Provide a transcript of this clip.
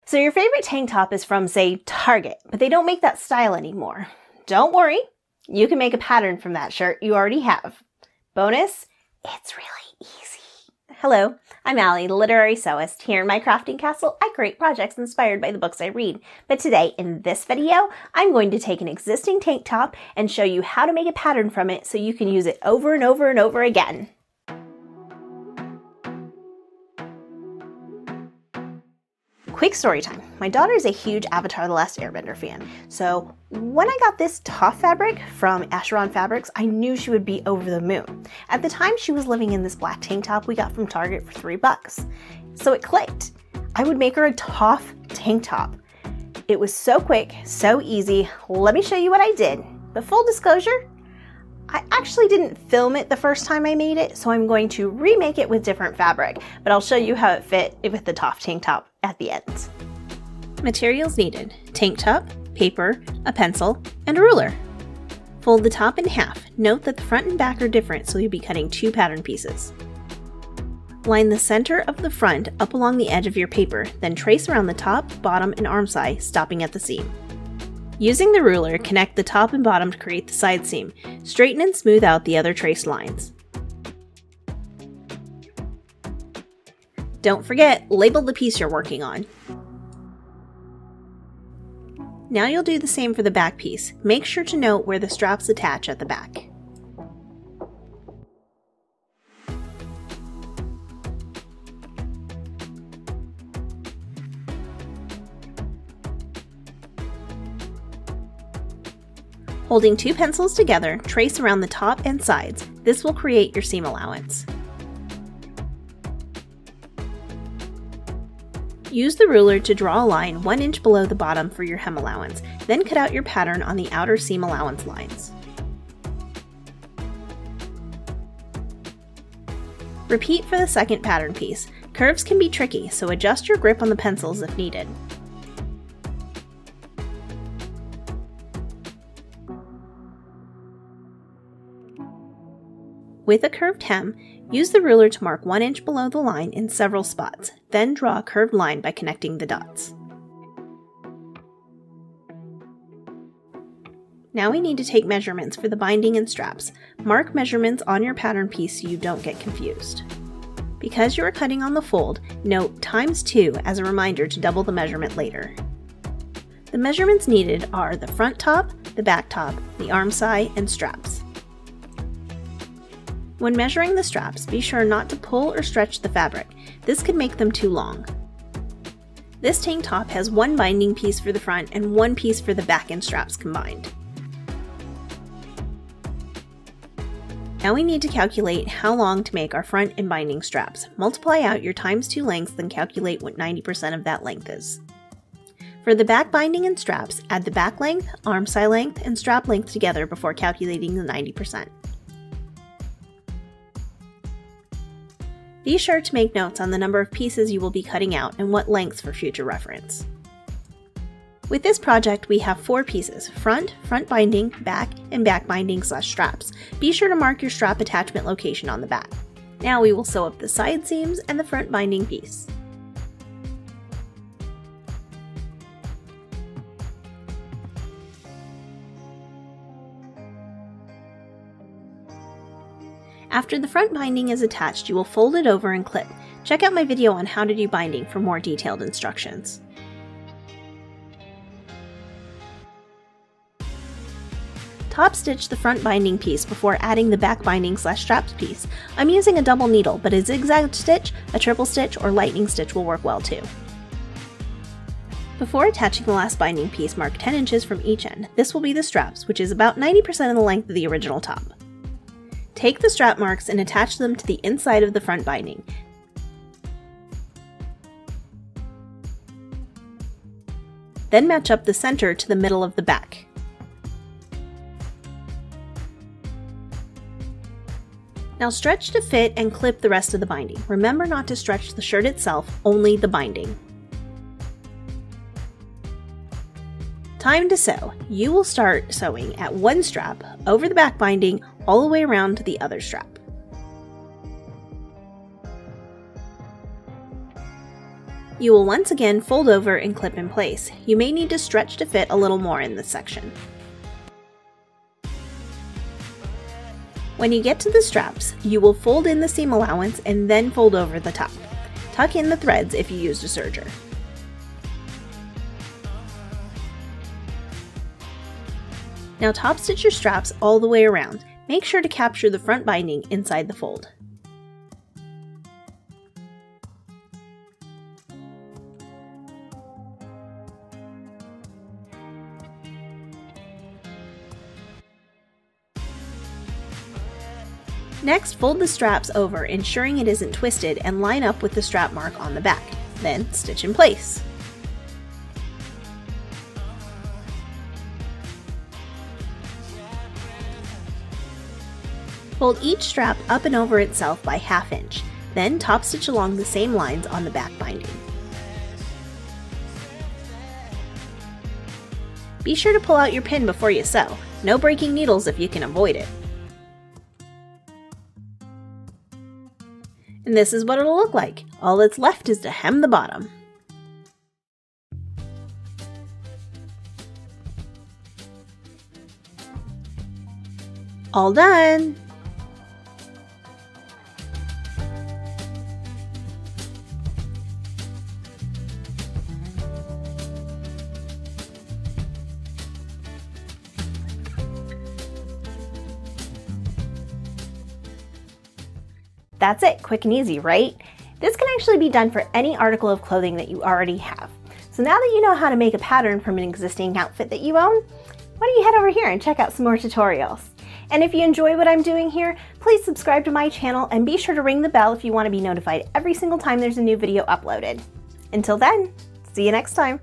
So your favorite tank top is from, say, Target, but they don't make that style anymore. Don't worry, you can make a pattern from that shirt you already have. Bonus, it's really easy. Hello, I'm Allie, the literary sewist. Here in my crafting castle, I create projects inspired by the books I read. But today, in this video, I'm going to take an existing tank top and show you how to make a pattern from it so you can use it over and over and over again. Quick story time. My daughter is a huge Avatar: The Last Airbender fan, so when I got this Toph fabric from Acheron Fabrics, I knew she would be over the moon. At the time, she was living in this black tank top we got from Target for $3. So it clicked. I would make her a Toph tank top. It was so quick, so easy. Let me show you what I did. But full disclosure, I actually didn't film it the first time I made it, so I'm going to remake it with different fabric, but I'll show you how it fit with the Toph tank top at the end. Materials needed: tank top, paper, a pencil, and a ruler. Fold the top in half. Note that the front and back are different, so you'll be cutting two pattern pieces. Line the center of the front up along the edge of your paper, then trace around the top, bottom, and arm side, stopping at the seam. Using the ruler, connect the top and bottom to create the side seam. Straighten and smooth out the other traced lines. Don't forget, label the piece you're working on. Now you'll do the same for the back piece. Make sure to note where the straps attach at the back. Holding two pencils together, trace around the top and sides. This will create your seam allowance. Use the ruler to draw a line 1 inch below the bottom for your hem allowance, then cut out your pattern on the outer seam allowance lines. Repeat for the second pattern piece. Curves can be tricky, so adjust your grip on the pencils if needed. With a curved hem, use the ruler to mark 1 inch below the line in several spots, then draw a curved line by connecting the dots. Now we need to take measurements for the binding and straps. Mark measurements on your pattern piece so you don't get confused. Because you are cutting on the fold, note ×2 as a reminder to double the measurement later. The measurements needed are the front top, the back top, the arm side, and straps. When measuring the straps, be sure not to pull or stretch the fabric. This could make them too long. This tank top has one binding piece for the front and one piece for the back and straps combined. Now we need to calculate how long to make our front and binding straps. Multiply out your ×2 lengths, then calculate what 90% of that length is. For the back binding and straps, add the back length, arm side length, and strap length together before calculating the 90%. Be sure to make notes on the number of pieces you will be cutting out and what lengths for future reference. With this project, we have 4 pieces: front, front binding, back, and back binding / straps. Be sure to mark your strap attachment location on the back. Now we will sew up the side seams and the front binding piece. After the front binding is attached, you will fold it over and clip. Check out my video on how to do binding for more detailed instructions. Top stitch the front binding piece before adding the back binding / straps piece. I'm using a double needle, but a zigzag stitch, a triple stitch, or lightning stitch will work well too. Before attaching the last binding piece, mark 10 inches from each end. This will be the straps, which is about 90% of the length of the original top. Take the strap marks and attach them to the inside of the front binding. Then match up the center to the middle of the back. Now stretch to fit and clip the rest of the binding. Remember not to stretch the shirt itself, only the binding. Time to sew. You will start sewing at one strap over the back binding all the way around to the other strap. You will once again fold over and clip in place. You may need to stretch to fit a little more in this section. When you get to the straps, you will fold in the seam allowance and then fold over the top. Tuck in the threads if you used a serger. Now top stitch your straps all the way around. Make sure to capture the front binding inside the fold. Next, fold the straps over, ensuring it isn't twisted, and line up with the strap mark on the back. Then stitch in place. Fold each strap up and over itself by 1/2 inch, then top stitch along the same lines on the back binding. Be sure to pull out your pin before you sew. No breaking needles if you can avoid it. And this is what it'll look like. All that's left is to hem the bottom. All done! That's it, quick and easy, right? This can actually be done for any article of clothing that you already have. So now that you know how to make a pattern from an existing outfit that you own, why don't you head over here and check out some more tutorials. And if you enjoy what I'm doing here, please subscribe to my channel and be sure to ring the bell if you want to be notified every single time there's a new video uploaded. Until then, see you next time.